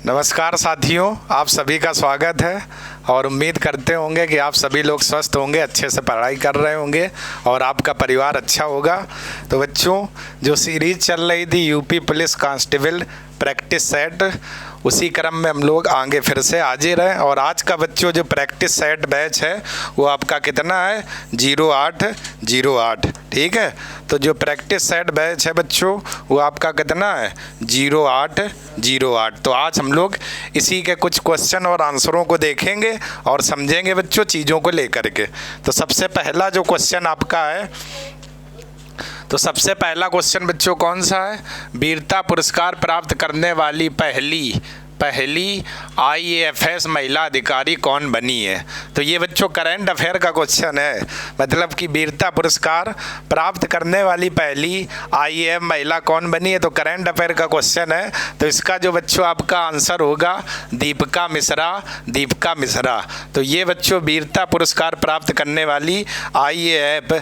नमस्कार साथियों, आप सभी का स्वागत है और उम्मीद करते होंगे कि आप सभी लोग स्वस्थ होंगे, अच्छे से पढ़ाई कर रहे होंगे और आपका परिवार अच्छा होगा। तो बच्चों, जो सीरीज़ चल रही थी UP police constable practice set, उसी क्रम में हम लोग आगे फिर से हाजिर हैं। और आज का बच्चों जो प्रैक्टिस सेट बैच है वो आपका कितना है? 0808। ठीक है, तो जो प्रैक्टिस सेट बैच है बच्चों वो आपका कितना है? 0808। तो आज हम लोग इसी के कुछ क्वेश्चन और आंसरों को देखेंगे और समझेंगे बच्चों चीज़ों को लेकर के। तो सबसे पहला जो क्वेश्चन आपका है, तो सबसे पहला क्वेश्चन बच्चों कौन सा है? वीरता पुरस्कार प्राप्त करने वाली पहली IAFS महिला अधिकारी कौन बनी है? तो ये बच्चों करंट अफेयर का क्वेश्चन है, मतलब कि वीरता पुरस्कार प्राप्त करने वाली पहली IAF महिला कौन बनी है, तो करंट अफेयर का क्वेश्चन है। तो इसका जो बच्चों आपका आंसर होगा दीपिका मिश्रा। तो ये बच्चों वीरता पुरस्कार प्राप्त करने वाली IAF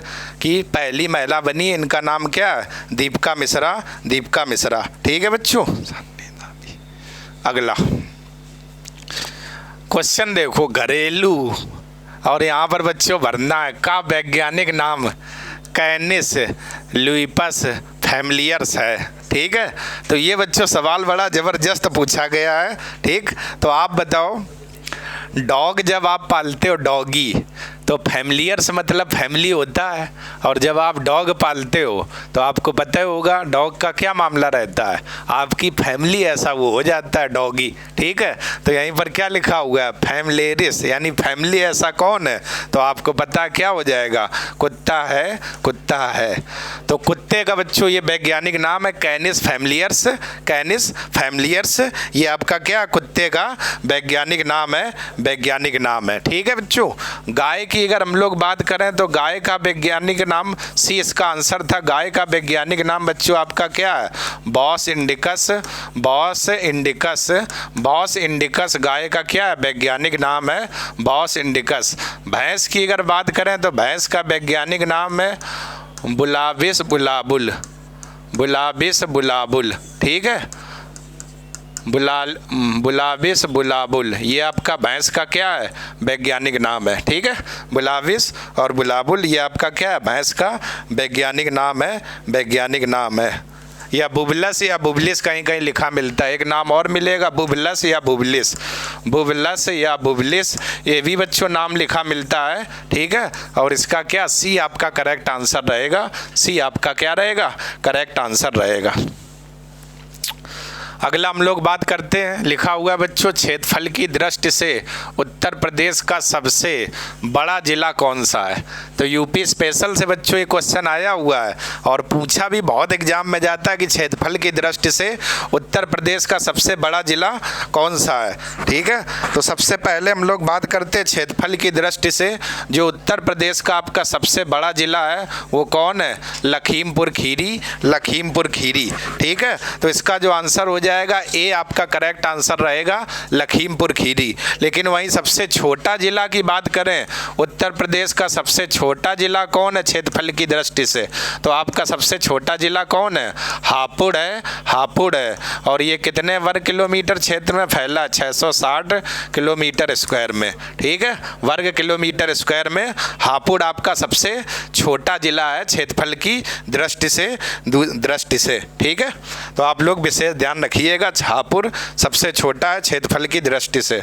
की पहली महिला बनी, इनका नाम क्या है? दीपिका मिश्रा। ठीक है बच्चों। अगला क्वेश्चन देखो, घरेलू, और यहाँ पर बच्चों भरना है का वैज्ञानिक नाम कैनिस लुइपस फैमिलियर्स है। ठीक है, तो ये बच्चों सवाल बड़ा ज़बरदस्त पूछा गया है। ठीक, तो आप बताओ, डॉग जब आप पालते हो डॉगी, तो फैमिलियर्स मतलब फैमिली होता है, और जब आप डॉग पालते हो तो आपको पता होगा डॉग का क्या मामला रहता है, आपकी फैमिली ऐसा वो हो जाता है डॉगी। ठीक है, तो यहीं पर क्या लिखा हुआ है? फैमिलियरिस, यानी फैमिली ऐसा कौन है, तो आपको पता क्या हो जाएगा? कुत्ता है। तो कुत्ते का बच्चों ये वैज्ञानिक नाम है कैनिस फैमिलियर्स। ये आपका क्या? कुत्ते का वैज्ञानिक नाम है। ठीक है बच्चों। गाय की अगर हम लोग बात करें तो गाय का वैज्ञानिक नाम, सी इसका आंसर था, गाय का वैज्ञानिक नाम बच्चों आपका क्या है? बॉस इंडिकस गाय का क्या है? वैज्ञानिक नाम है बॉस इंडिकस। भैंस की अगर बात करें तो भैंस का वैज्ञानिक नाम है बुलाबिस बुलाबुल। ठीक है, बुलाबिस बुलाबुल, ये आपका भैंस का क्या है? वैज्ञानिक नाम है। ठीक है, बुलाबिस और बुलाबुल ये आपका क्या है? भैंस का वैज्ञानिक नाम है। या बुबलस या बुबलिस कहीं कहीं लिखा मिलता है, एक नाम और मिलेगा बुबलस या बुबलिस, ये भी बच्चों नाम लिखा मिलता है। ठीक है, और इसका क्या? सी आपका करेक्ट आंसर रहेगा। सी आपका क्या रहेगा? करेक्ट आंसर रहेगा। अगला हम लोग बात करते हैं, लिखा हुआ है बच्चों क्षेत्रफल की दृष्टि से उत्तर प्रदेश का सबसे बड़ा जिला कौन सा है? तो यूपी स्पेशल से बच्चों ये क्वेश्चन आया हुआ है और पूछा भी बहुत एग्जाम में जाता है कि क्षेत्रफल की दृष्टि से उत्तर प्रदेश का सबसे बड़ा जिला कौन सा है। ठीक है, तो सबसे पहले हम लोग बात करते हैं क्षेत्रफल की दृष्टि से जो उत्तर प्रदेश का आपका सबसे बड़ा जिला है वो कौन है? लखीमपुर खीरी। ठीक है, तो इसका जो आंसर हो जाएगा ए आपका करेक्ट आंसर रहेगा लखीमपुर खीरी। लेकिन वहीं सबसे छोटा जिला की बात करें, उत्तर प्रदेश का सबसे छोटा जिला कौन है क्षेत्रफल की दृष्टि से? तो आपका सबसे छोटा जिला कौन है? हापुड़ है। और ये कितने वर्ग किलोमीटर क्षेत्र में फैला? 660 किलोमीटर स्क्वायर में। ठीक है, वर्ग किलोमीटर स्क्वायर में हापुड़ आपका सबसे छोटा जिला है क्षेत्रफल की दृष्टि से। ठीक है, तो आप लोग विशेष ध्यान रखिएगा, हापुड़ सबसे छोटा है क्षेत्रफल की दृष्टि से।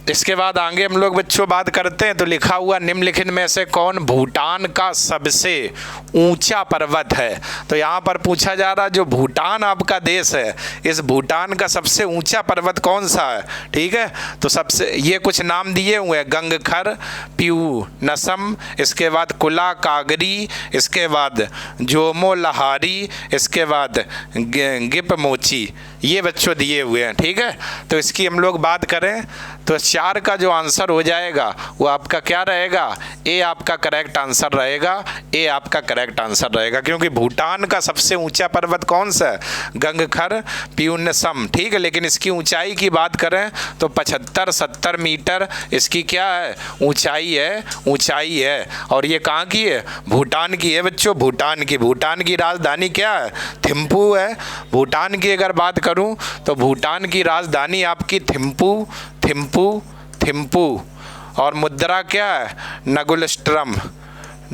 इसके बाद आगे हम लोग बच्चों बात करते हैं, तो लिखा हुआ निम्नलिखित में से कौन भूटान का सबसे ऊंचा पर्वत है? तो यहाँ पर पूछा जा रहा है जो भूटान आपका देश है, इस भूटान का सबसे ऊंचा पर्वत कौन सा है? ठीक है, तो सबसे ये कुछ नाम दिए हुए हैं, गंगखर, प्यू नसम, इसके बाद कुला कागरी, इसके बाद जोमो लहारी, इसके बाद गिप मोची, ये बच्चों दिए हुए हैं। ठीक है, तो इसकी हम लोग बात करें तो 4 का जो आंसर हो जाएगा वो आपका क्या रहेगा, ए आपका करेक्ट आंसर रहेगा, ए आपका करेक्ट आंसर रहेगा। क्योंकि भूटान का सबसे ऊंचा पर्वत कौन सा है, गंगखर प्यूनसम, ठीक है। लेकिन इसकी ऊंचाई की बात करें तो 75-70 मीटर इसकी क्या है, ऊंचाई है, ऊंचाई है। और ये कहाँ की है, भूटान की है बच्चों, भूटान की। भूटान की राजधानी क्या है, थिम्पू है। भूटान की अगर बात करूं तो भूटान की राजधानी आपकी थिम्पू, थिम्पू, थिम्पू। और मुद्रा क्या है, नगुलस्ट्रम,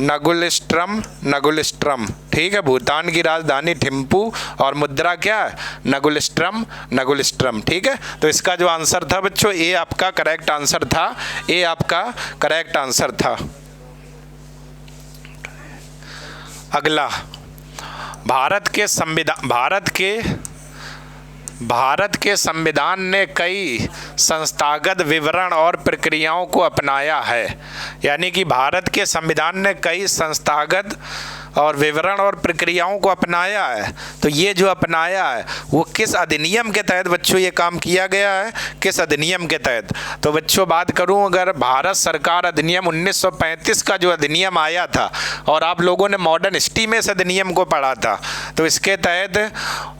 नगुलस्ट्रम, नगुलस्ट्रम, ठीक है। भूटान की राजधानी थिम्पू और मुद्रा क्या है, नगुलस्ट्रम, नगुलस्ट्रम, ठीक है। तो इसका जो आंसर था बच्चों, ए आपका करेक्ट आंसर था, ए आपका करेक्ट आंसर था। अगला, भारत के संविधान ने कई संस्थागत विवरण और प्रक्रियाओं को अपनाया है। यानी कि भारत के संविधान ने कई संस्थागत और विवरण और प्रक्रियाओं को अपनाया है। तो ये जो अपनाया है वो किस अधिनियम के तहत बच्चों ये काम किया गया है, किस अधिनियम के तहत। तो बच्चों बात करूं, अगर भारत सरकार अधिनियम 1935 का जो अधिनियम आया था, और आप लोगों ने मॉडर्न हिस्ट्री में इस अधिनियम को पढ़ा था, तो इसके तहत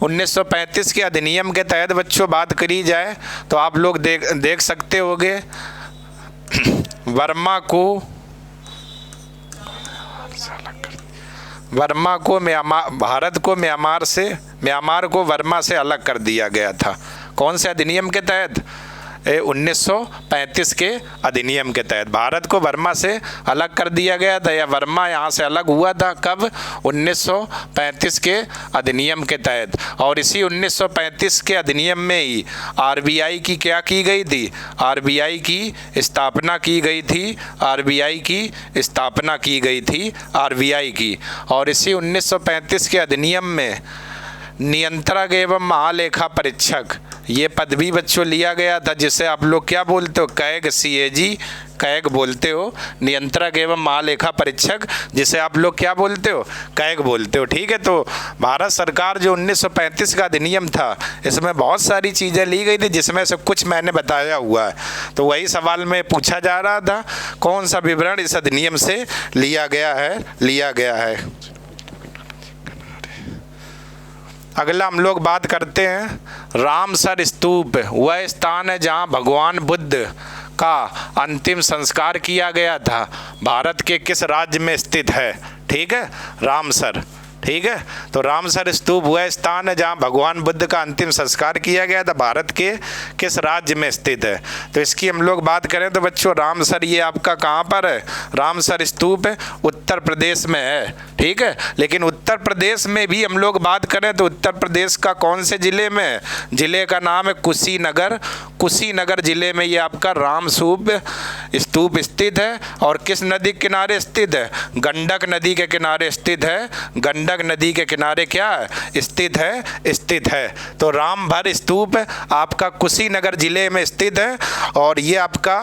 1935 के अधिनियम के तहत बच्चों बात करी जाए तो आप लोग देख सकते होंगे म्यांमार को वर्मा से अलग कर दिया गया था। कौन से अधिनियम के तहत, 1935 के अधिनियम के तहत भारत को वर्मा से अलग कर दिया गया था, या वर्मा यहाँ से अलग हुआ था कब, 1935 के अधिनियम के तहत। और इसी 1935 के अधिनियम में ही आरबीआई की क्या की गई थी, आरबीआई की स्थापना की गई थी, आरबीआई की स्थापना की गई थी, आरबीआई की। और इसी 1935 के अधिनियम में नियंत्रक एवं महालेखा परीक्षक ये पदवी बच्चों लिया गया था, जिसे आप लोग क्या बोलते हो, कैग, CAG, कैग बोलते हो। नियंत्रक एवं महालेखा परीक्षक जिसे आप लोग क्या बोलते हो, कैग बोलते हो, ठीक है। तो भारत सरकार जो 1935 का अधिनियम था, इसमें बहुत सारी चीज़ें ली गई थी, जिसमें से कुछ मैंने बताया हुआ है। तो वही सवाल में पूछा जा रहा था, कौन सा विवरण इस अधिनियम से लिया गया है। अगला हम लोग बात करते हैं रामसर स्तूप, वह स्थान है जहां भगवान बुद्ध का अंतिम संस्कार किया गया था। भारत के किस राज्य में स्थित है, ठीक है, रामसर, ठीक है। तो रामसर स्तूप वह स्थान है जहां भगवान बुद्ध का अंतिम संस्कार किया गया था। भारत के किस राज्य में स्थित है। तो इसकी हम लोग बात करें तो बच्चों रामसर ये आपका कहां पर है, रामसर स्तूप उत्तर प्रदेश में है, ठीक है। लेकिन उत्तर प्रदेश में भी हम लोग बात करें तो उत्तर प्रदेश का कौन से जिले में, जिले का नाम है कुशीनगर। कुशीनगर जिले में ये आपका रामसूप स्तूप स्थित है। और किस नदी के किनारे स्थित है, गंडक नदी के किनारे स्थित है। गंडक नदी के किनारे क्या है, स्थित है। तो रामभर स्तूप आपका कुशीनगर जिले में स्थित है। और ये आपका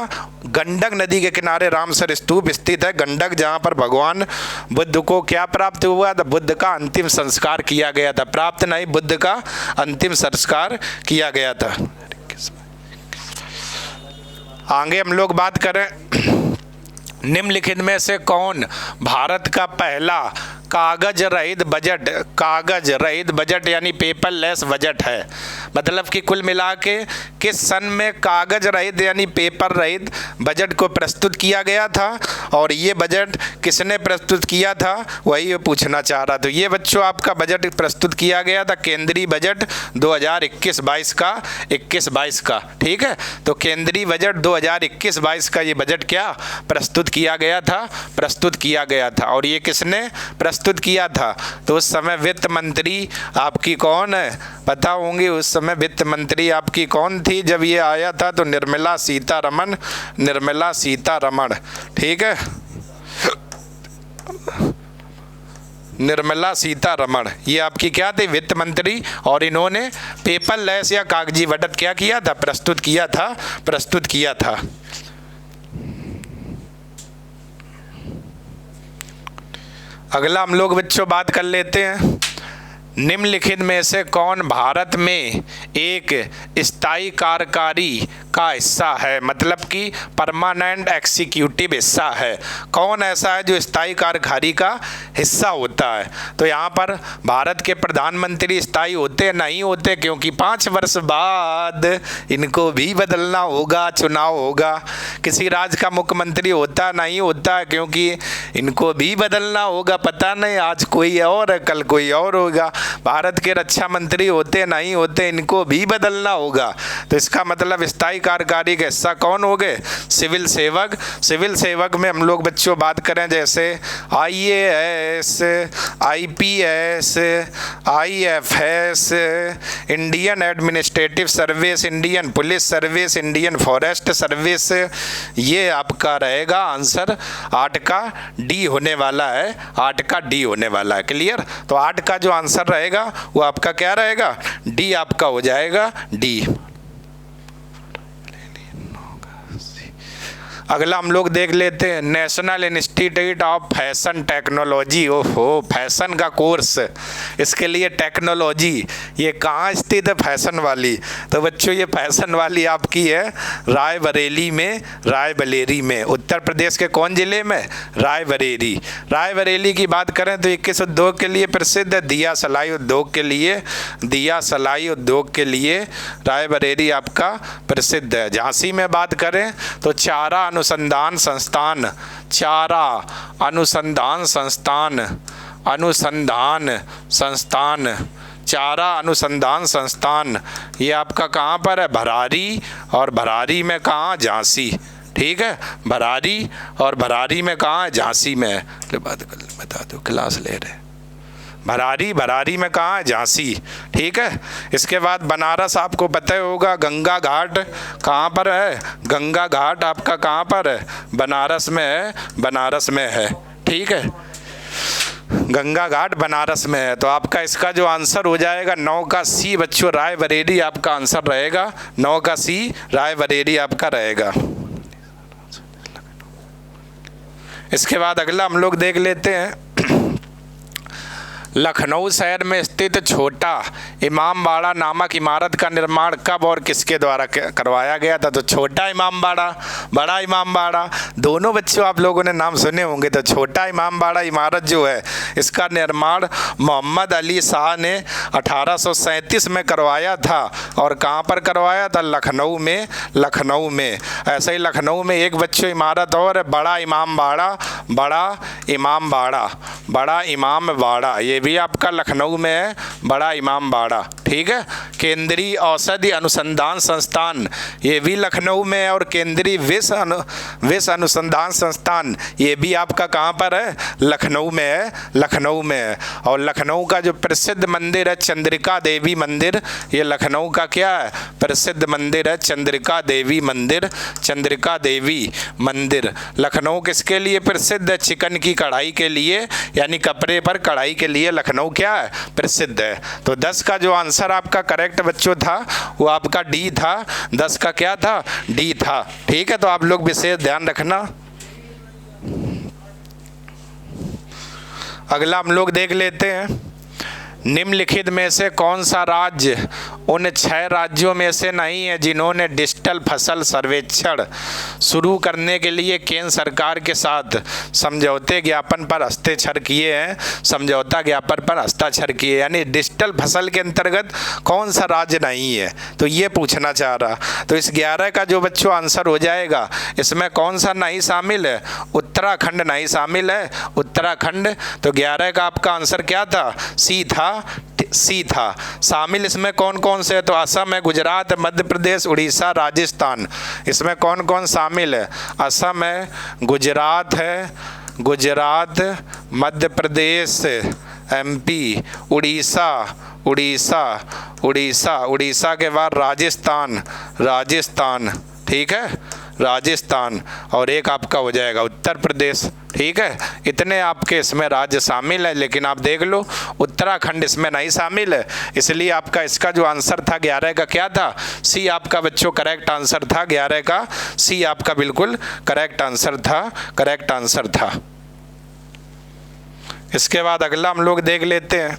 गंडक नदी के किनारे रामसर स्तूप स्थित है। गंडक जहाँ पर भगवान बुद्ध को क्या प्राप्त हुआ था, बुद्ध का अंतिम संस्कार किया गया था। प्राप्त नहीं, बुद्ध का अंतिम संस्कार किया गया था। आगे हम लोग बात करें, निम्नलिखित में से कौन भारत का पहला कागज रहित बजट यानी पेपरलेस बजट है। मतलब कि कुल मिला के किस सन में कागज रहित यानी पेपर रहित बजट को प्रस्तुत किया गया था, और ये बजट किसने प्रस्तुत किया था, वही ये पूछना चाह रहा। तो ये बच्चों आपका बजट प्रस्तुत किया गया था केंद्रीय बजट 2021-22 का, ठीक है। तो केंद्रीय बजट 2021-22 का ये बजट क्या प्रस्तुत किया गया था। और ये किसने प्रस्तुत किया था, तो उस समय वित्त मंत्री आपकी कौन है, पता होंगी उस समय वित्त मंत्री आपकी कौन थी जब ये आया था, तो निर्मला सीतारमण, ठीक है, निर्मला सीतारमण ये आपकी क्या थी, वित्त मंत्री। और इन्होंने पेपरलेस या कागजी बजट क्या किया था, प्रस्तुत किया था। अगला हम लोग बच्चों बात कर लेते हैं, निम्नलिखित में से कौन भारत में एक स्थायी कार्यकारी का हिस्सा है, मतलब कि परमानेंट एग्जीक्यूटिव हिस्सा है। कौन ऐसा है जो स्थायी कार्यकारी का हिस्सा होता है? तो यहाँ पर भारत के प्रधानमंत्री स्थायी होते नहीं होते, क्योंकि 5 वर्ष बाद इनको भी बदलना होगा, चुनाव होगा। किसी राज्य का मुख्यमंत्री होता नहीं होता, क्योंकि इनको भी बदलना होगा, पता नहीं आज कोई और है, कल कोई और होगा। भारत के रक्षा मंत्री होते नहीं होते, इनको भी बदलना होगा। तो इसका मतलब स्थायी कार्यकारी का हिस्सा कौन हो गए? सिविल सेवक। सिविल सेवक में हम लोग बच्चों बात करें जैसे IAS, IPS, IFS, Indian administrative service, Indian police service, Indian forest service, ये आपका रहेगा आंसर 8 का डी होने वाला है, 8 का डी होने वाला है। क्लियर? तो 8 का जो आंसर रहेगा वो आपका क्या रहेगा? डी आपका हो जाएगा, डी। अगला हम लोग देख लेते हैं national institute of fashion technology. ओहो, फैशन का कोर्स, इसके लिए टेक्नोलॉजी, ये कहाँ स्थित है? फैशन वाली। तो बच्चों ये फैशन वाली आपकी है रायबरेली में, रायबरेली में। उत्तर प्रदेश के कौन जिले में? रायबरेली। रायबरेली की बात करें तो 21 उद्योग के लिए प्रसिद्ध है, दिया सलाई उद्योग के लिए, दिया सलाई उद्योग के लिए रायबरेली आपका प्रसिद्ध है। झांसी में बात करें तो चारा अनुसंधान संस्थान, चारा अनुसंधान संस्थान, अनुसंधान संस्थान, चारा अनुसंधान संस्थान, ये आपका कहाँ पर है? भरारी। और भरारी में कहाँ? झांसी। ठीक है, भरारी और भरारी में कहाँ है? झांसी में है। बता दो, क्लास ले रहे। भरारी में कहाँ है? झांसी। ठीक है, इसके बाद बनारस आपको पता ही होगा, गंगा घाट कहाँ पर है? गंगा घाट आपका कहाँ पर है? बनारस में है, बनारस में है। ठीक है, गंगा घाट बनारस में है। तो आपका इसका जो आंसर हो जाएगा 9 का सी बच्चों, रायबरेली आपका आंसर रहेगा, 9 का सी रायबरेली आपका रहेगा। इसके बाद अगला हम लोग देख लेते हैं लखनऊ शहर में स्थित छोटा इमामबाड़ा नामक इमारत का निर्माण कब और किसके द्वारा करवाया गया था? तो छोटा इमामबाड़ा, बड़ा इमामबाड़ा, दोनों बच्चों आप लोगों ने नाम सुने होंगे। तो छोटा इमामबाड़ा इमारत जो है इसका निर्माण मोहम्मद अली शाह ने 1837 में करवाया था। और कहाँ पर करवाया था? लखनऊ में, लखनऊ में। ऐसे ही लखनऊ में एक बच्चों इमारत और है, बड़ा इमामबाड़ा, बड़ा इमामबाड़ा, बड़ा इमामबाड़ा, ये भी आपका लखनऊ में है, बड़ा इमामबाड़ा। ठीक है, केंद्रीय औषधि अनुसंधान संस्थान, ये भी लखनऊ में है। और केंद्रीय विश्व अनुसंधान संस्थान, ये भी आपका कहाँ पर है? लखनऊ में है, लखनऊ में है। और लखनऊ का जो प्रसिद्ध मंदिर है चंद्रिका देवी मंदिर, ये लखनऊ का क्या है? प्रसिद्ध मंदिर है, चंद्रिका देवी मंदिर, चंद्रिका देवी मंदिर। लखनऊ किसके लिए प्रसिद्ध है? चिकन की कढ़ाई के लिए, यानी कपड़े पर कढ़ाई के लिए लखनऊ क्या है? प्रसिद्ध है। तो 10 का जो आंसर आपका करेक्ट बच्चों था वो आपका डी था, 10 का क्या था? डी था। ठीक है, तो आप लोग विशेष ध्यान रखना। अगला हम लोग देख लेते हैं निम्नलिखित में से कौन सा राज्य उन 6 राज्यों में से नहीं है जिन्होंने डिजिटल फसल सर्वेक्षण शुरू करने के लिए केंद्र सरकार के साथ समझौते ज्ञापन पर हस्ताक्षर किए हैं? समझौता ज्ञापन पर हस्ताक्षर किए, यानी डिजिटल फसल के अंतर्गत कौन सा राज्य नहीं है, तो ये पूछना चाह रहा। तो इस 11 का जो बच्चों आंसर हो जाएगा, इसमें कौन सा नहीं शामिल है? उत्तराखंड नहीं शामिल है, उत्तराखंड। तो 11 का आपका आंसर क्या था? सी था, सी था। शामिल इसमें कौन कौन से है? तो असम है, गुजरात, मध्य प्रदेश, उड़ीसा, राजस्थान। इसमें कौन कौन शामिल है? असम है, गुजरात है, गुजरात, मध्य प्रदेश, MP, उड़ीसा, उड़ीसा, उड़ीसा, उड़ीसा के बाद राजस्थान, राजस्थान। ठीक है, राजस्थान। और एक आपका हो जाएगा उत्तर प्रदेश। ठीक है, इतने आपके इसमें राज्य शामिल है, लेकिन आप देख लो उत्तराखंड इसमें नहीं शामिल है, इसलिए आपका इसका जो आंसर था 11 का क्या था? सी आपका बच्चों करेक्ट आंसर था, 11 का सी आपका बिल्कुल करेक्ट आंसर था, करेक्ट आंसर था। इसके बाद अगला हम लोग देख लेते हैं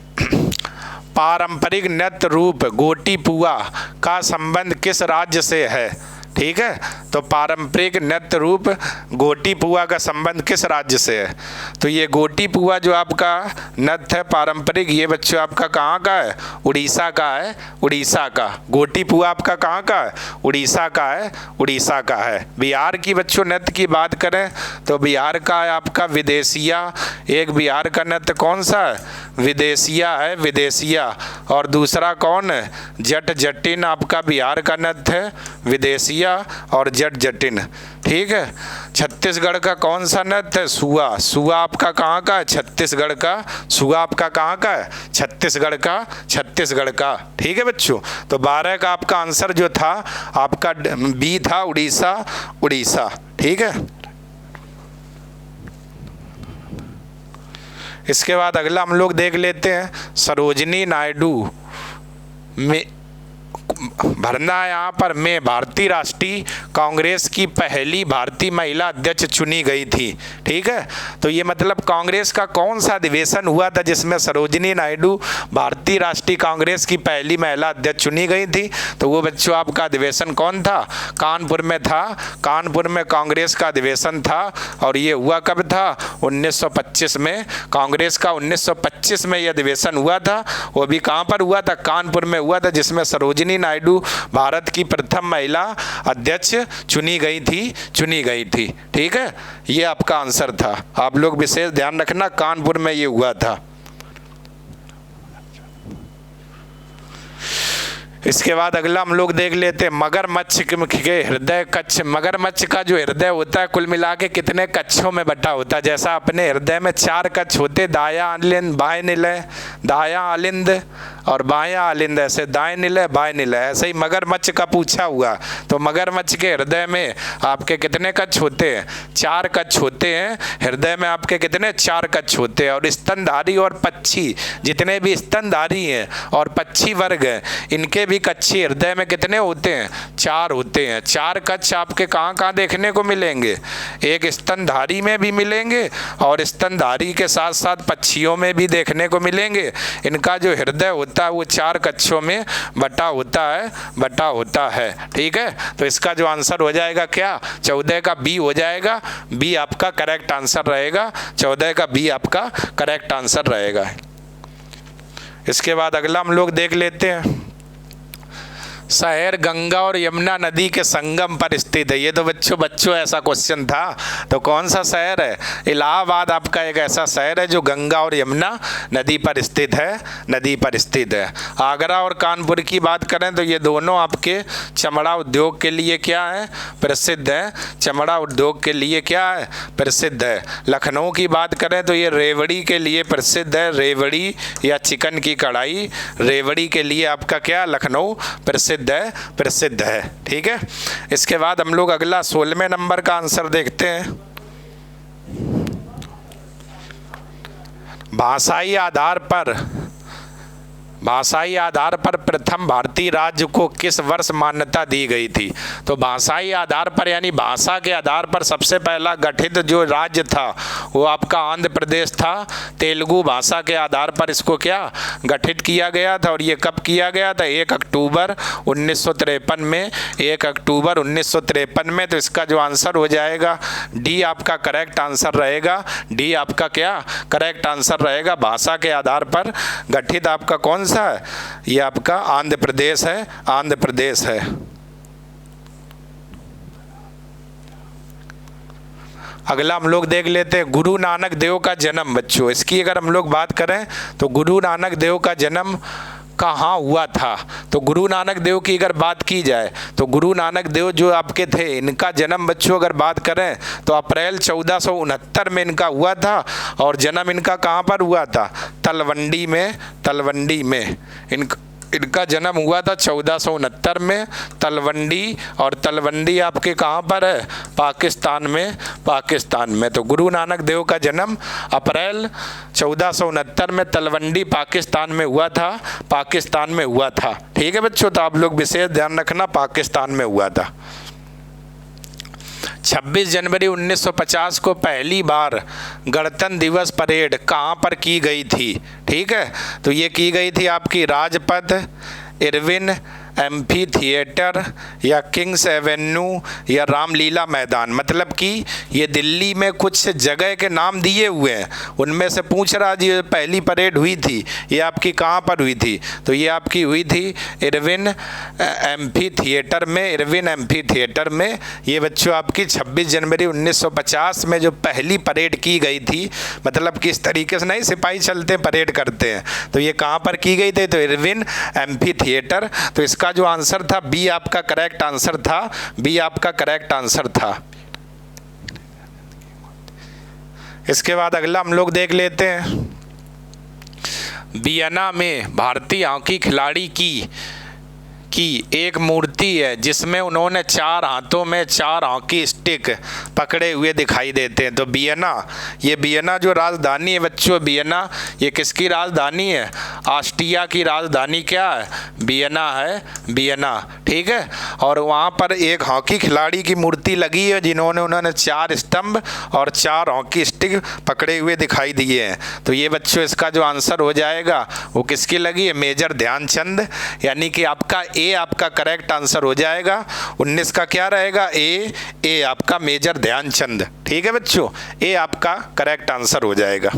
पारंपरिक नृत्य रूप गोटी पुआ का संबंध किस राज्य से है? ठीक है। तो पारंपरिक नृत्य रूप गोटी पुआ का संबंध किस राज्य से है? तो ये गोटी पुआ जो आपका नृत्य है पारंपरिक, ये बच्चों आपका कहाँ का है? उड़ीसा का है, उड़ीसा का। गोटी पुआ आपका कहाँ का है? उड़ीसा का है, उड़ीसा का है। बिहार की बच्चों नृत्य की बात करें तो बिहार का है आपका विदेशिया। एक बिहार का नृत्य कौन सा है? विदेशिया है, विदेशिया। और दूसरा कौन है? जट जटिन आपका बिहार का नृत्य है, विदेशिया और जट जटिन। ठीक है। छत्तीसगढ़ का कौन सा नृत्य है? सुआ। सुआ आपका कहाँ का है? छत्तीसगढ़ का। सुआ आपका कहाँ का है? छत्तीसगढ़ का, छत्तीसगढ़ का। ठीक है बच्चों। तो 12 का आपका आंसर जो था आपका बी था, उड़ीसा, उड़ीसा। ठीक है। इसके बाद अगला हम लोग देख लेते हैं सरोजिनी नायडू में भरना है यहाँ पर में भारतीय राष्ट्रीय कांग्रेस की पहली भारतीय महिला अध्यक्ष चुनी गई थी। ठीक है। तो ये मतलब कांग्रेस का कौन सा अधिवेशन हुआ था जिसमें सरोजिनी नायडू भारतीय राष्ट्रीय कांग्रेस की पहली महिला अध्यक्ष चुनी गई थी? तो वो बच्चों आपका अधिवेशन कौन था? कानपुर में था। कानपुर में कांग्रेस का अधिवेशन था और ये हुआ कब था? 1925 में। कांग्रेस का 1925 में ये अधिवेशन हुआ था। वो भी कहाँ पर हुआ था? कानपुर में हुआ था, जिसमें सरोजिनी नायडू भारत की प्रथम महिला अध्यक्ष चुनी गई थी, चुनी गई थी। ठीक है। ये आपका आंसर था। आप लोग विशेष ध्यान रखना, कानपुर में ये हुआ था। इसके बाद अगला हम लोग देख लेते हैं मगरमच्छ के हृदय कच्छ। मगरमच्छ का जो हृदय होता है कुल मिला के कितने कच्छों में बटा होता है? जैसा अपने हृदय में 4 कच्छ होते, दायां अलिंद, बाएं निलय, दायां अलिंद और बायां अलिंद, ऐसे दाएं निलय, बाएं निलय, ऐसे ही मगरमच्छ का पूछा हुआ। तो मगरमच्छ के हृदय में आपके कितने कच्छ होते हैं? 4 कच्छ होते हैं। हृदय में आपके कितने? 4 कच्छ होते हैं। और स्तनधारी और पक्षी, जितने भी स्तनधारी हैं और पक्षी वर्ग हैं, इनके भी कच्छी हृदय में कितने होते हैं? 4 होते हैं। 4 कच्छ आपके कहाँ कहाँ देखने को मिलेंगे? एक स्तनधारी में भी मिलेंगे और स्तनधारी के साथ साथ पक्षियों में भी देखने को मिलेंगे। इनका जो हृदय होता है वो 4 कच्छों में बटा होता है, बटा होता है। ठीक है। तो इसका जो आंसर हो जाएगा क्या? 14 का बी हो जाएगा। बी आपका करेक्ट आंसर रहेगा। 14 का बी आपका करेक्ट आंसर रहेगा। इसके बाद अगला हम लोग देख लेते हैं शहर गंगा और यमुना नदी के संगम पर स्थित है। ये तो बच्चों ऐसा क्वेश्चन था। तो कौन सा शहर है? इलाहाबाद आपका एक ऐसा शहर है जो गंगा और यमुना नदी पर स्थित है, नदी पर स्थित है। आगरा और कानपुर की बात करें तो ये दोनों आपके चमड़ा उद्योग के लिए क्या है? प्रसिद्ध है। चमड़ा उद्योग के लिए क्या है? प्रसिद्ध है। लखनऊ की बात करें तो ये रेवड़ी के लिए प्रसिद्ध है। रेवड़ी या चिकन की कढ़ाई, रेवड़ी के लिए आपका क्या? लखनऊ प्रसिद्ध है, प्रसिद्ध है। ठीक है। इसके बाद हम लोग अगला 16वें नंबर का आंसर देखते हैं। भाषाई आधार पर प्रथम भारतीय राज्य को किस वर्ष मान्यता दी गई थी? तो भाषाई आधार पर यानी भाषा के आधार पर सबसे पहला गठित जो राज्य था वो आपका आंध्र प्रदेश था। तेलुगु भाषा के आधार पर इसको क्या गठित किया गया था और ये कब किया गया था? 1 अक्टूबर 1953 में। 1 अक्टूबर 1953 में। तो इसका जो आंसर हो जाएगा डी आपका करेक्ट आंसर रहेगा। डी आपका क्या करेक्ट आंसर रहेगा? भाषा के आधार पर गठित आपका कौन सा है? ये आपका आंध्र प्रदेश है, आंध्र प्रदेश है। अगला हम लोग देख लेते हैं गुरु नानक देव का जन्म। बच्चों इसकी अगर हम लोग बात करें तो गुरु नानक देव का जन्म कहाँ हुआ था? तो गुरु नानक देव की अगर बात की जाए तो गुरु नानक देव जो आपके थे, इनका जन्म बच्चों अगर बात करें तो अप्रैल 1469 में इनका हुआ था। और जन्म इनका कहाँ पर हुआ था? तलवंडी में। तलवंडी में इनका जन्म हुआ था 1469 में, तलवंडी। और तलवंडी आपके कहाँ पर है? पाकिस्तान में, पाकिस्तान में। तो गुरु नानक देव का जन्म अप्रैल 1469 में तलवंडी पाकिस्तान में हुआ था, पाकिस्तान में हुआ था। ठीक है बच्चों। तो आप लोग विशेष ध्यान रखना, पाकिस्तान में हुआ था। 26 जनवरी 1950 को पहली बार गणतंत्र दिवस परेड कहाँ पर की गई थी? ठीक है। तो ये की गई थी आपकी राजपथ, इरविन एम्फी थिएटर या किंग्स एवेन्यू या रामलीला मैदान। मतलब कि ये दिल्ली में कुछ जगह के नाम दिए हुए हैं, उनमें से पूछ रहा जी पहली परेड हुई थी ये आपकी कहाँ पर हुई थी, तो ये आपकी हुई थी इरविन एम्फी थिएटर में। इरविन एम्फी थिएटर में ये बच्चों आपकी 26 जनवरी 1950 में जो पहली परेड की गई थी, मतलब कि इस तरीके से नहीं सिपाही चलते परेड करते हैं, तो ये कहाँ पर की गई थी, तो इरविन एम्फी थिएटर। तो इसका जो आंसर था बी आपका करेक्ट आंसर था, बी आपका करेक्ट आंसर था। इसके बाद अगला हम लोग देख लेते हैं, वियना में भारतीय हॉकी खिलाड़ी की एक मूर्ति है जिसमें उन्होंने 4 हाथों में 4 हॉकी स्टिक पकड़े हुए दिखाई देते हैं। तो वियना, ये वियना जो राजधानी है बच्चों, वियना ये किसकी राजधानी है, ऑस्ट्रिया की राजधानी क्या है, वियना है, वियना, ठीक है। और वहाँ पर एक हॉकी खिलाड़ी की मूर्ति लगी है उन्होंने 4 स्तंभ और 4 हॉकी स्टिक पकड़े हुए दिखाई दिए हैं। तो ये बच्चों इसका जो आंसर हो जाएगा वो किसकी लगी है, मेजर ध्यानचंद, यानी कि आपका ए आपका करेक्ट आंसर हो जाएगा। 19 का क्या रहेगा, ए आपका मेजर ध्यानचंद, ठीक है बच्चों, ए आपका करेक्ट आंसर हो जाएगा।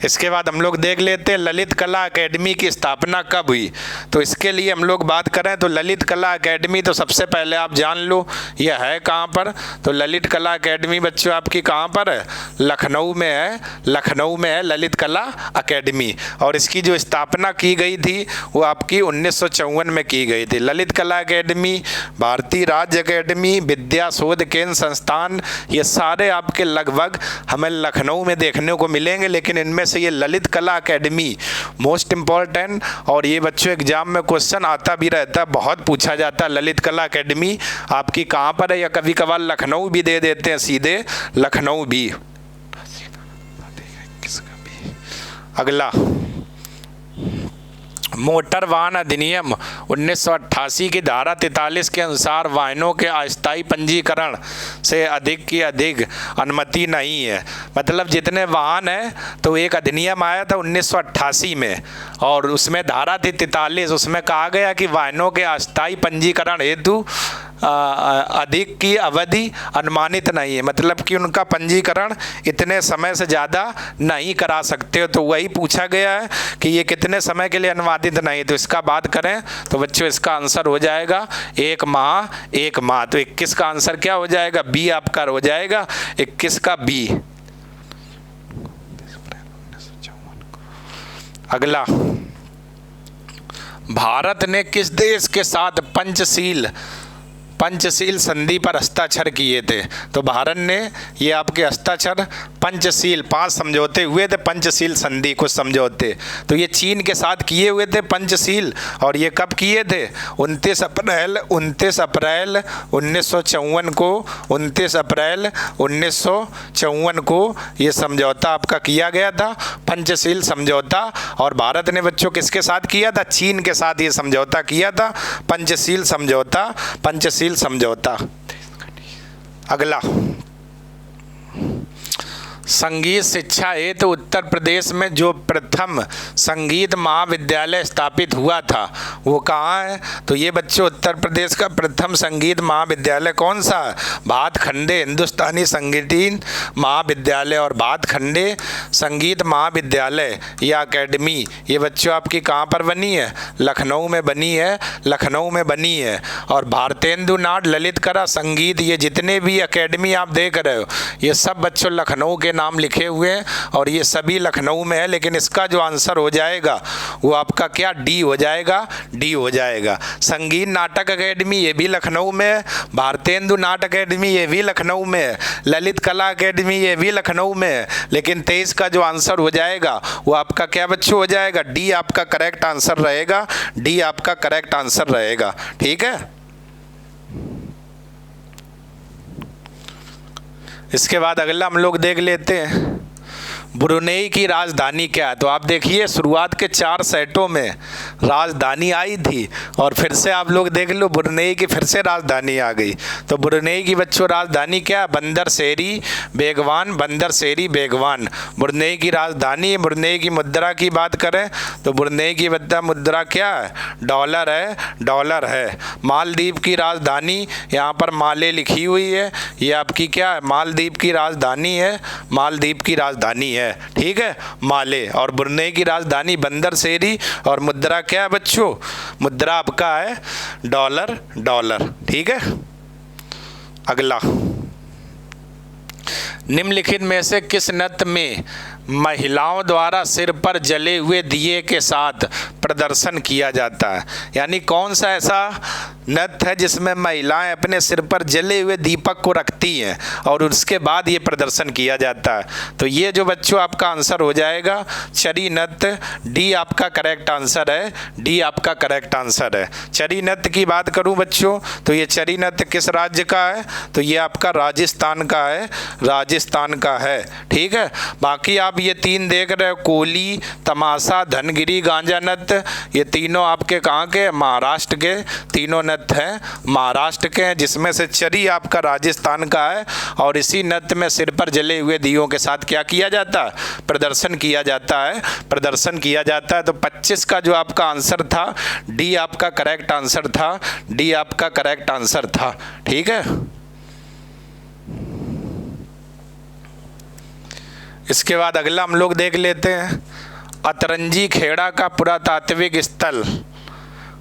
इसके बाद हम लोग देख लेते हैं ललित कला एकेडमी की स्थापना कब हुई। तो इसके लिए हम लोग बात करें तो ललित कला एकेडमी तो सबसे पहले आप जान लो यह है कहाँ पर, तो ललित कला एकेडमी बच्चों आपकी कहाँ पर है, लखनऊ में है, लखनऊ में है ललित कला एकेडमी। और इसकी जो स्थापना की गई थी वो आपकी 1954 में की गई थी। ललित कला एकेडमी, भारतीय राज्य एकेडमी, विद्या शोध केंद्र संस्थान, ये सारे आपके लगभग हमें लखनऊ में देखने को मिलेंगे, लेकिन इनमें से ये ललित कला एकेडमी मोस्ट इम्पॉर्टेंट, और ये बच्चों एग्जाम में क्वेश्चन आता भी रहता है, बहुत पूछा जाता है ललित कला एकेडमी आपकी कहाँ पर है, या कभी कभार लखनऊ भी दे देते हैं, सीधे लखनऊ भी। अगला मोटर वाहन अधिनियम 1988 की धारा 43 के अनुसार वाहनों के अस्थायी पंजीकरण से अधिक की अधिक अनुमति नहीं है। मतलब जितने वाहन हैं, तो एक अधिनियम आया था 1988 में और उसमें धारा थी 43, उसमें कहा गया कि वाहनों के अस्थायी पंजीकरण हेतु अधिक की अवधि अनुमानित नहीं है, मतलब कि उनका पंजीकरण इतने समय से ज़्यादा नहीं करा सकते हो। तो वही पूछा गया है कि ये कितने समय के लिए अनुवादित नहीं, तो इसका बात करें तो बच्चों इसका आंसर हो जाएगा 1 माह, 1 माह। तो 21 का आंसर क्या हो जाएगा, बी आपका हो जाएगा, 21 का बी। अगला, भारत ने किस देश के साथ पंचशील संधि पर हस्ताक्षर किए थे। तो भारत ने ये आपके हस्ताक्षर पंचशील 5 समझौते हुए थे, पंचशील संधि कुछ समझौते, तो ये चीन के साथ किए हुए थे पंचशील, और ये कब किए थे, 29 अप्रैल 1954 को, 29 अप्रैल 1954 को ये समझौता आपका किया गया था, पंचशील समझौता। और भारत ने बच्चों किसके साथ किया था, चीन के साथ ये समझौता किया था, पंचशील समझौता, पंचशील समझौता। अगला, संगीत शिक्षा हेतु तो उत्तर प्रदेश में जो प्रथम संगीत महाविद्यालय स्थापित हुआ था वो कहाँ है। तो ये बच्चों उत्तर प्रदेश का प्रथम संगीत महाविद्यालय कौन सा है, भातखंडे हिंदुस्तानी संगीत महाविद्यालय। और भातखंडे संगीत महाविद्यालय या एकेडमी ये बच्चों आपकी कहाँ पर बनी है, लखनऊ में बनी है, लखनऊ में बनी है। और भारतेंदु नाथ ललित कला संगीत, ये जितने भी एकेडमी आप देख रहे हो ये सब बच्चों लखनऊ के नाम लिखे हुए हैं और ये सभी लखनऊ में है। लेकिन इसका जो आंसर हो जाएगा वो आपका क्या, डी हो जाएगा, डी हो जाएगा। संगीत नाटक एकेडमी ये भी लखनऊ में है, भारतेंदु नाट एकेडमी ये भी लखनऊ में है, ललित कला एकेडमी ये भी लखनऊ में है। लेकिन 23 का जो आंसर हो जाएगा वो आपका क्या बच्चों हो जाएगा, डी आपका करेक्ट आंसर रहेगा, डी आपका करेक्ट आंसर रहेगा, ठीक है। इसके बाद अगला हम लोग देख लेते हैं ब्रुनेई की राजधानी क्या है। तो आप देखिए शुरुआत के 4 सेटों में राजधानी आई थी और फिर से आप लोग देख लो ब्रुनेई की फिर से राजधानी आ गई। तो ब्रुनेई की बच्चों राजधानी क्या है, बंदर शेरी बेगवान, बंदर शेरी बेगवान ब्रुनेई की राजधानी। ब्रुनेई की मुद्रा की बात करें तो ब्रुनेई की मुद्रा क्या है, डॉलर है, डॉलर है। मालदीव की राजधानी यहाँ पर माले लिखी हुई है, ये आपकी क्या है, मालदीव की राजधानी है, मालदीव की राजधानी है, ठीक है, माले। और ब्रुनेई की राजधानी बंदर शेरी। और मुद्रा क्या है बच्चों, मुद्रा आपका है डॉलर, डॉलर, ठीक है। अगला, निम्नलिखित में से किस नृत्य में महिलाओं द्वारा सिर पर जले हुए दिए के साथ प्रदर्शन किया जाता है? यानी कौन सा ऐसा नृत्य है जिसमें महिलाएं अपने सिर पर जले हुए दीपक को रखती हैं और उसके बाद ये प्रदर्शन किया जाता है? तो ये जो बच्चों आपका आंसर हो जाएगा चरी नृत्य, डी आपका करेक्ट आंसर है, डी आपका करेक्ट आंसर है। चरी नृत्य की बात करूं बच्चों तो ये चरी नृत्य किस राज्य का है? तो ये आपका राजस्थान का है, राजस्थान का है, ठीक है। बाकी आप ये तीन देख रहे हो, कोली, तमाशा, धनगिरी, गांजा नृत्य, ये तीनों आपके कहाँ के? महाराष्ट्र के तीनों नृत्य हैं, महाराष्ट्र के हैं, जिसमें से चरी आपका राजस्थान का है। और इसी नृत्य में सिर पर जले हुए दियों के साथ क्या किया जाता है? प्रदर्शन किया जाता है, प्रदर्शन किया जाता है। तो 25 का जो आपका आंसर था डी आपका करेक्ट आंसर था, डी आपका करेक्ट आंसर था, ठीक है। इसके बाद अगला हम लोग देख लेते हैं, अतरंजी खेड़ा का पुरातात्विक स्थल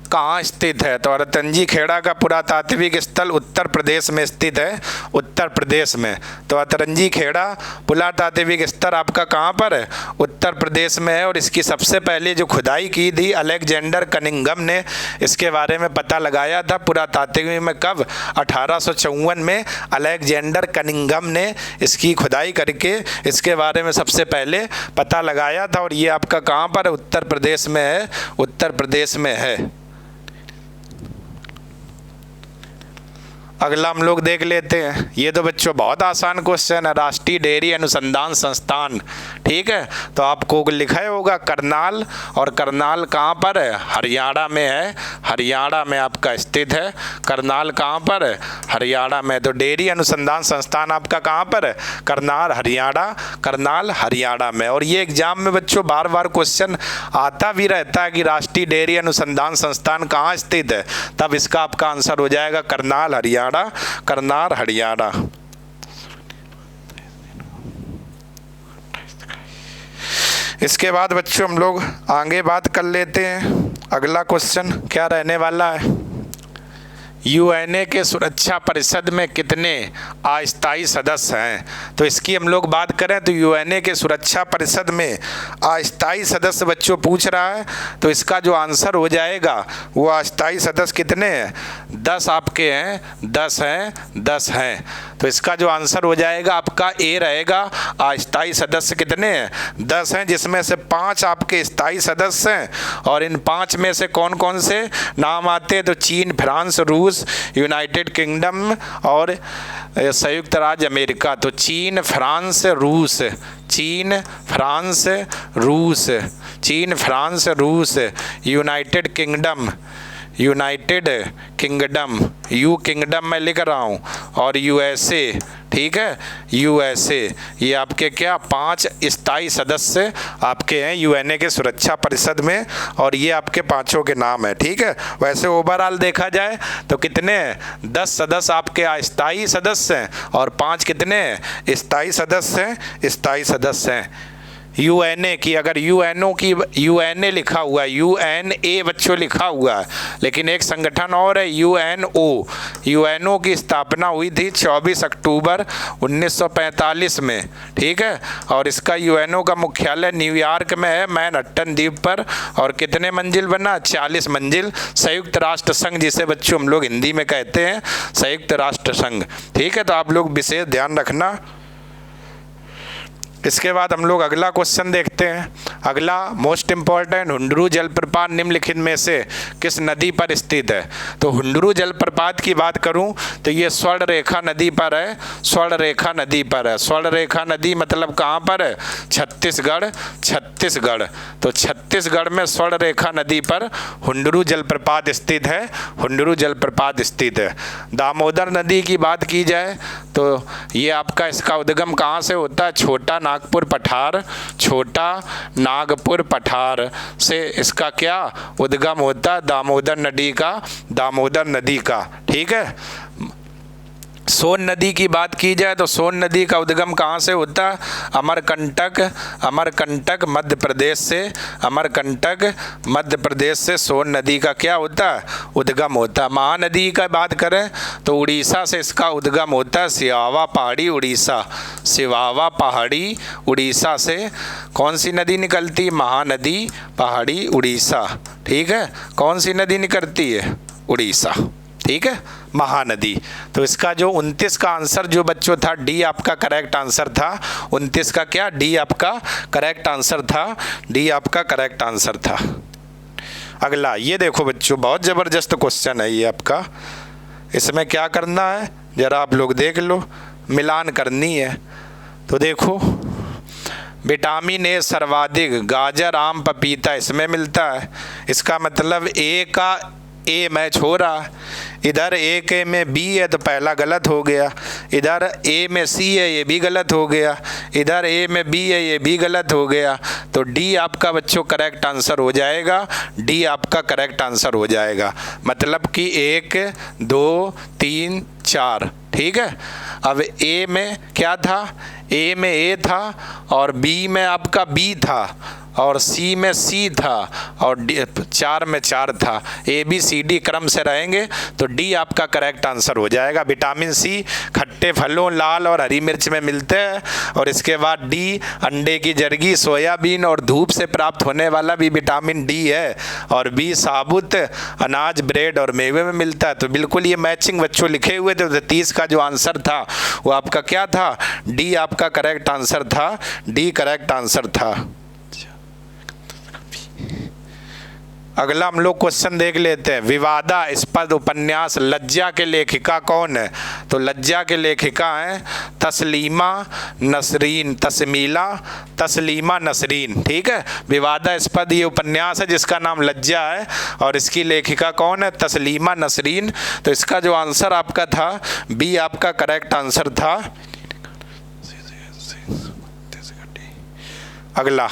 कहाँ स्थित है? तो अतरंजी खेड़ा का पुरातात्विक स्थल उत्तर प्रदेश में स्थित है, उत्तर प्रदेश में। तो अतरंजी खेड़ा पुरातात्विक स्थल आपका कहाँ पर है? उत्तर प्रदेश में है। और इसकी सबसे पहले जो खुदाई की थी अलेक्जेंडर कनिंघम ने इसके बारे में पता लगाया था पुरातात्विक में। कब? 1854 में अलेक्जेंडर कनिंघम ने इसकी खुदाई करके इसके बारे में सबसे पहले पता लगाया था। और ये आपका कहाँ पर है? उत्तर प्रदेश में है, उत्तर प्रदेश में है। अगला हम लोग देख लेते हैं, ये तो बच्चों बहुत आसान क्वेश्चन है, राष्ट्रीय डेयरी अनुसंधान संस्थान, ठीक है। तो आपको लिखा होगा करनाल, और करनाल कहाँ पर है? हरियाणा में है, हरियाणा में आपका स्थित है। करनाल कहाँ पर है? हरियाणा में। तो डेयरी अनुसंधान संस्थान आपका कहाँ पर है? करनाल, हरियाणा, करनाल हरियाणा में। और ये एग्जाम में बच्चों बार बार क्वेश्चन आता भी रहता है कि राष्ट्रीय डेयरी अनुसंधान संस्थान कहाँ स्थित है, तब इसका आपका आंसर हो जाएगा करनाल, हरियाणा, करनाल, हरियाणा। इसके बाद बच्चों हम लोग आगे बात कर लेते हैं। अगला क्वेश्चन क्या रहने वाला है? यूएनए के सुरक्षा परिषद में कितने अस्थायी सदस्य हैं? तो इसकी हम लोग बात करें तो यूएनए के सुरक्षा परिषद में अस्थायी सदस्य बच्चों पूछ रहा है, तो इसका जो आंसर हो जाएगा वो अस्थायी सदस्य कितने हैं? 10 आपके हैं, 10 हैं, 10 हैं। तो इसका जो आंसर हो जाएगा आपका ए रहेगा। अस्थायी सदस्य कितने हैं? 10 हैं, जिसमें से 5 आपके स्थायी सदस्य हैं। और इन 5 में से कौन कौन से नाम आते हैं? तो चीन, फ्रांस, रूस, यूनाइटेड किंगडम और संयुक्त राज्य अमेरिका। तो चीन, फ्रांस, रूस, चीन, फ्रांस, रूस, चीन, फ्रांस, रूस, United kingdom, United kingdom, you kingdom मैं लिख रहा हूँ, और यूएसए, ठीक है, यूएसए। ये आपके क्या 5 स्थायी सदस्य आपके हैं यूएनए के सुरक्षा परिषद में, और ये आपके 5 के नाम है, ठीक है। वैसे ओवरऑल देखा जाए तो कितने हैं? 10 सदस्य आपके अस्थायी सदस्य हैं और 5 कितने हैं? स्थायी सदस्य हैं, स्थायी सदस्य हैं। यूएनए की, अगर यूएनओ की, यूएनए लिखा हुआ है, यूएनए बच्चों लिखा हुआ है, लेकिन एक संगठन और है यूएनओ। यूएनओ की स्थापना हुई थी 24 अक्टूबर 1945 में, ठीक है। और इसका यूएनओ का मुख्यालय न्यूयॉर्क में है, मैनहट्टन द्वीप पर। और कितने मंजिल बना? 40 मंजिल। संयुक्त राष्ट्र संघ जिसे बच्चों हम लोग हिंदी में कहते हैं, संयुक्त राष्ट्र संघ, ठीक है। तो आप लोग विशेष ध्यान रखना। इसके बाद हम लोग अगला क्वेश्चन देखते हैं। अगला मोस्ट इम्पॉर्टेंट, हुंडरू जलप्रपात निम्नलिखित में से किस नदी पर स्थित है? तो हुंडरू जलप्रपात की बात करूं तो ये स्वर्ण रेखा नदी पर है, स्वर्ण रेखा नदी पर है। स्वर्ण रेखा नदी मतलब कहाँ पर है? छत्तीसगढ़, छत्तीसगढ़। तो छत्तीसगढ़ में स्वर्ण रेखा नदी पर हुंडरू जलप्रपात स्थित है, हुंडरू जलप्रपात स्थित है। दामोदर नदी की बात की जाए तो ये आपका इसका उद्गम कहाँ से होता है? छोटा नागपुर पठार, छोटा नागपुर पठार से इसका क्या उद्गम होता है, दामोदर नदी का। ठीक है। सोन नदी की बात की जाए तो सोन नदी का उद्गम कहाँ से होता है, अमरकंटक मध्य प्रदेश से सोन नदी का क्या होता है, उद्गम होता है। महानदी का बात करें तो उड़ीसा से इसका उद्गम होता है, सिवावा पहाड़ी उड़ीसा से कौन सी नदी निकलती, महानदी पहाड़ी उड़ीसा। ठीक है। कौन सी नदी निकलती है, उड़ीसा। ठीक है, महानदी। तो इसका जो 29 का आंसर जो बच्चों था, डी आपका करेक्ट आंसर था। 29 का क्या, डी आपका करेक्ट आंसर था। अगला ये देखो बच्चों, बहुत ज़बरदस्त क्वेश्चन है ये आपका। इसमें क्या करना है ज़रा आप लोग देख लो, मिलान करनी है। तो देखो, विटामिन ए सर्वाधिक गाजर, आम, पपीता इसमें मिलता है। इसका मतलब ए का ए मैच हो रहा है। इधर ए के में बी है तो पहला गलत हो गया। इधर ए में सी है, ये भी गलत हो गया। इधर ए में बी है, ये भी गलत हो गया। तो डी आपका बच्चों करेक्ट आंसर हो जाएगा। डी आपका करेक्ट आंसर हो जाएगा। मतलब कि 1 2 3 4। ठीक है। अब ए में क्या था, ए में ए था, और बी में आपका बी था, और सी में सी था, और 4 में 4 था। ए बी सी डी क्रम से रहेंगे तो डी आपका करेक्ट आंसर हो जाएगा। विटामिन सी खट्टे फलों, लाल और हरी मिर्च में मिलते हैं। और इसके बाद डी अंडे की जर्गी, सोयाबीन और धूप से प्राप्त होने वाला भी विटामिन डी है। और बी साबुत अनाज, ब्रेड और मेवे में मिलता है। तो बिल्कुल ये मैचिंग बच्चों लिखे हुए थे। 30 का जो आंसर था वो आपका क्या था, डी आपका करेक्ट आंसर था। डी करेक्ट आंसर था। अगला हम लोग क्वेश्चन देख लेते हैं। विवादास्पद उपन्यास लज्जा के लेखिका कौन है? तो लज्जा के लेखिका हैं तस्लीमा नसरीन। ठीक है। विवादास्पद ये उपन्यास है जिसका नाम लज्जा है, और इसकी लेखिका कौन है, तस्लीमा नसरीन। तो इसका जो आंसर आपका था, बी आपका करेक्ट आंसर था। अगला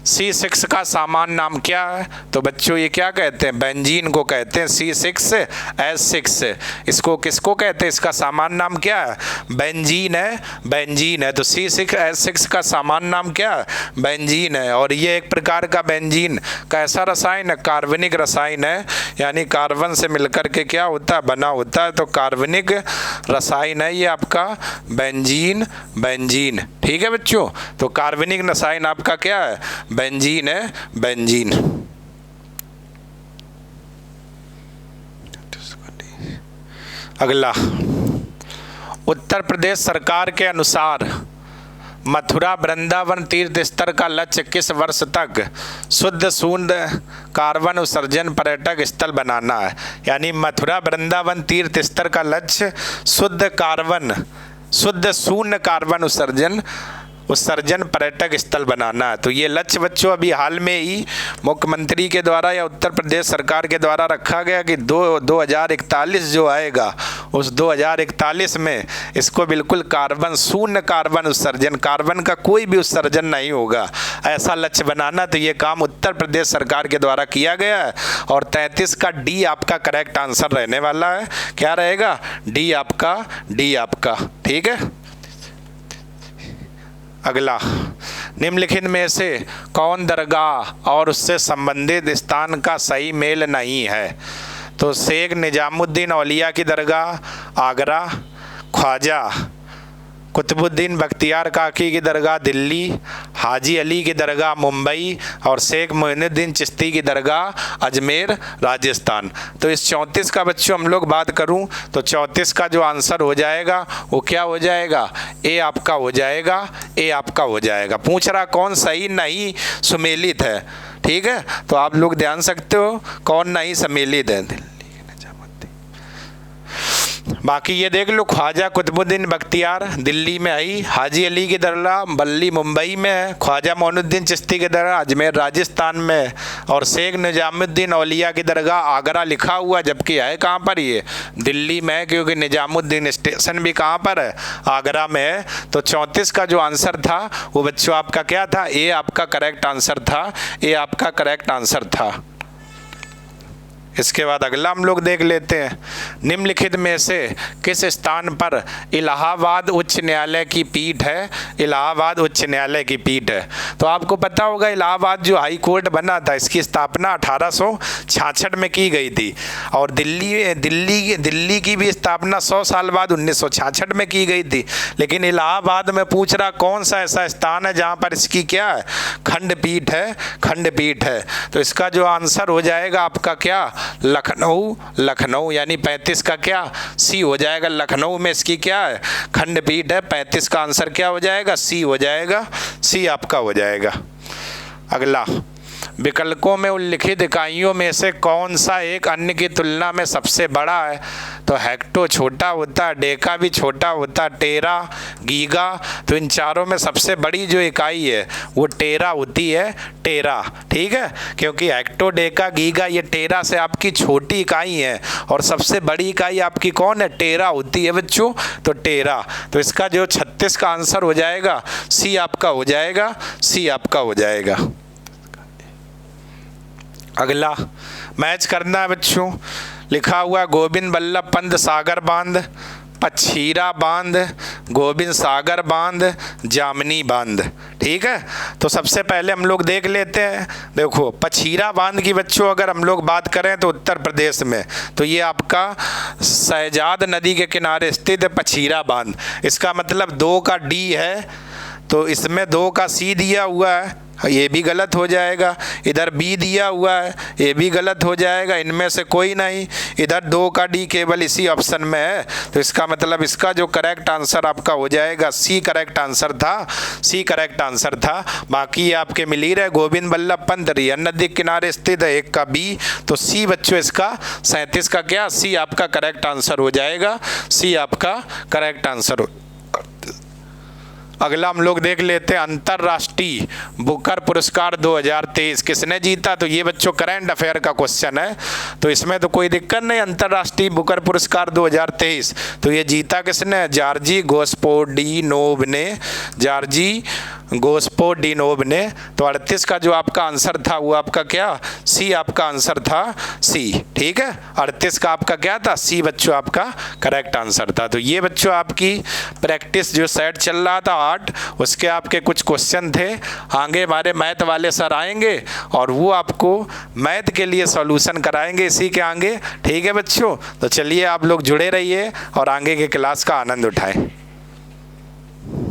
C6 का सामान्य नाम क्या है? तो बच्चों ये क्या कहते हैं, बेंजीन को कहते हैं। C6H6 इसको किसको कहते हैं, इसका सामान्य नाम क्या है, बेंजीन है। तो C6H6 का सामान्य नाम क्या है, बेंजीन है। और ये एक प्रकार का बेंजीन कैसा रसायन है, कार्बनिक रसायन है। यानी कार्बन से मिलकर के क्या होता है, बना होता है। तो कार्बनिक रसायन है ये आपका बेंजीन। ठीक है बच्चों। तो कार्बनिक रसायन आपका क्या है, बेंजीन है, बेंजीन। अगला, उत्तर प्रदेश सरकार के अनुसार मथुरा वृंदावन तीर्थ स्थल का लक्ष्य किस वर्ष तक शुद्ध शून्य कार्बन उत्सर्जन पर्यटक स्थल बनाना है? यानी मथुरा वृंदावन तीर्थ स्थल का लक्ष्य शुद्ध शून्य कार्बन उत्सर्जन पर्यटक स्थल बनाना है। तो ये लक्ष्य बच्चों अभी हाल में ही मुख्यमंत्री के द्वारा या उत्तर प्रदेश सरकार के द्वारा रखा गया कि 2041 जो आएगा, उस 2041 में इसको बिल्कुल शून्य कार्बन उत्सर्जन, कार्बन का कोई भी उत्सर्जन नहीं होगा, ऐसा लक्ष्य बनाना। तो ये काम उत्तर प्रदेश सरकार के द्वारा किया गया है। और 33 का डी आपका करेक्ट आंसर रहने वाला है। क्या रहेगा, डी आपका। ठीक है। अगला, निम्नलिखित में से कौन दरगाह और उससे संबंधित स्थान का सही मेल नहीं है? तो शेख निजामुद्दीन औलिया की दरगाह आगरा, ख्वाजा कुतुबुद्दीन बख्तियार काकी की दरगाह दिल्ली, हाजी अली की दरगाह मुंबई, और शेख मोइनुद्दीन चिश्ती की दरगाह अजमेर राजस्थान। तो इस 34 का बच्चों हम लोग बात करूं तो 34 का जो आंसर हो जाएगा वो क्या हो जाएगा, ए आपका हो जाएगा। पूछ रहा कौन सही नहीं सुमेलित है। ठीक है। तो आप लोग ध्यान सकते हो कौन नहीं सम्मिलित है। बाकी ये देख लो, ख्वाजा कुतुबुद्दीन बख्तियार दिल्ली में आई, हाजी अली की दरगाह बल्ली मुंबई में है, ख्वाजा मोइनुद्दीन चिश्ती की दरगाह अजमेर राजस्थान में है, और शेख निजामुद्दीन औलिया की दरगाह आगरा लिखा हुआ, जबकि है कहाँ पर, ये दिल्ली में है, क्योंकि निजामुद्दीन स्टेशन भी कहाँ पर है, आगरा में है। तो 34 का जो आंसर था वो बच्चों आपका क्या था, ये आपका करेक्ट आंसर था, ये आपका करेक्ट आंसर था। इसके बाद अगला हम लोग देख लेते हैं, निम्नलिखित में से किस स्थान पर इलाहाबाद उच्च न्यायालय की पीठ है, इलाहाबाद उच्च न्यायालय की पीठ है। तो आपको पता होगा इलाहाबाद जो हाई कोर्ट बना था, इसकी स्थापना 1866 में की गई थी, और दिल्ली की भी स्थापना 100 साल बाद 1966 में की गई थी। लेकिन इलाहाबाद में पूछ रहा कौन सा ऐसा स्थान है जहाँ पर इसकी क्या है, खंडपीठ है, खंडपीठ है। तो इसका जो आंसर हो जाएगा आपका क्या, लखनऊ, लखनऊ, यानी 35 का क्या सी हो जाएगा। लखनऊ में इसकी क्या है, खंडपीठ है। 35 का आंसर क्या हो जाएगा, सी हो जाएगा, सी आपका हो जाएगा। अगला, विकल्पों में उल्लिखित इकाइयों में से कौन सा एक अन्य की तुलना में सबसे बड़ा है। तो हेक्टो छोटा होता, डेका भी छोटा होता, टेरा, गीगा। तो इन चारों में सबसे बड़ी जो इकाई है वो टेरा होती है, टेरा, ठीक है, क्योंकि हेक्टो, डेका, गीगा ये टेरा से आपकी छोटी इकाई है, और सबसे बड़ी इकाई आपकी कौन है, टेरा होती है बच्चों, तो टेरा। तो इसका जो 36 का आंसर हो जाएगा, सी आपका हो जाएगा, सी आपका हो जाएगा। अगला मैच करना है बच्चों, लिखा हुआ गोविंद बल्लभ पंत सागर बांध, पछीरा बांध, गोविंद सागर बांध, जामनी बांध, ठीक है। तो सबसे पहले हम लोग देख लेते हैं, देखो पछीरा बांध की बच्चों अगर हम लोग बात करें तो उत्तर प्रदेश में, तो ये आपका शहजाद नदी के किनारे स्थित है पछीरा बांध। इसका मतलब 2 का डी है, तो इसमें 2 का सी दिया हुआ है, ये भी गलत हो जाएगा। इधर बी दिया हुआ है, ये भी गलत हो जाएगा। इनमें से कोई नहीं, इधर 2 का डी केवल इसी ऑप्शन में है, तो इसका मतलब इसका जो करेक्ट आंसर आपका हो जाएगा, सी करेक्ट आंसर था, सी करेक्ट आंसर था। बाकी आपके मिल ही रहे, गोविंद बल्लभ पंत रियर नदी के किनारे स्थित है, 1 का बी, तो सी बच्चों इसका 37 का क्या, सी आपका करेक्ट आंसर हो जाएगा, सी आपका करेक्ट आंसर हो। अगला हम लोग देख लेते हैं, अंतर्राष्ट्रीय बुकर पुरस्कार 2023 किसने जीता। तो ये बच्चों करंट अफेयर का क्वेश्चन है, तो इसमें तो कोई दिक्कत नहीं। अंतर्राष्ट्रीय बुकर पुरस्कार 2023 तो ये जीता किसने, जॉर्जी गोस्पोडिनोव ने, जॉर्जी गोस्पोडिनोव ने। तो 38 का जो आपका आंसर था वो आपका क्या, सी आपका आंसर था, सी, ठीक है। 38 का आपका क्या था, सी बच्चों आपका करेक्ट आंसर था। तो ये बच्चों आपकी प्रैक्टिस जो सेट चल रहा था 8, उसके आपके कुछ क्वेश्चन थे। आगे हमारे मैथ वाले सर आएंगे और वो आपको मैथ के लिए सॉल्यूशन कराएंगे इसी के आगे, ठीक है बच्चों। तो चलिए आप लोग जुड़े रहिए और आगे के क्लास का आनंद उठाएं।